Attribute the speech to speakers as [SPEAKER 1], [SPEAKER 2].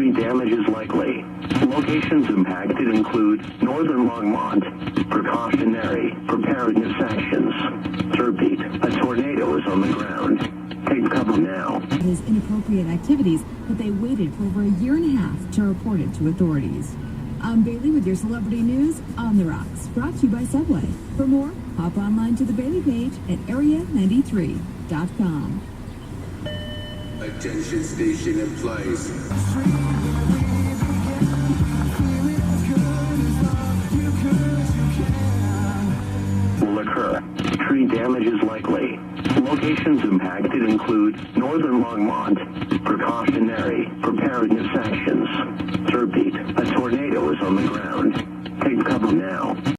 [SPEAKER 1] Tree damage is likely. Locations impacted include Northern Longmont. Precautionary preparedness actions. Repeat, a tornado is on the ground. Take cover now.
[SPEAKER 2] His inappropriate activities, but they waited for over a year and a half to report it to authorities. I'm Bailey with your celebrity news on the rocks, brought to you by Subway. For more, hop online to the Bailey page at area93.com.
[SPEAKER 3] Attention station in place.
[SPEAKER 1] Will occur. Tree damage is likely. Locations impacted include Northern Longmont. Precautionary preparedness actions. Repeat, a tornado is on the ground. Take cover now.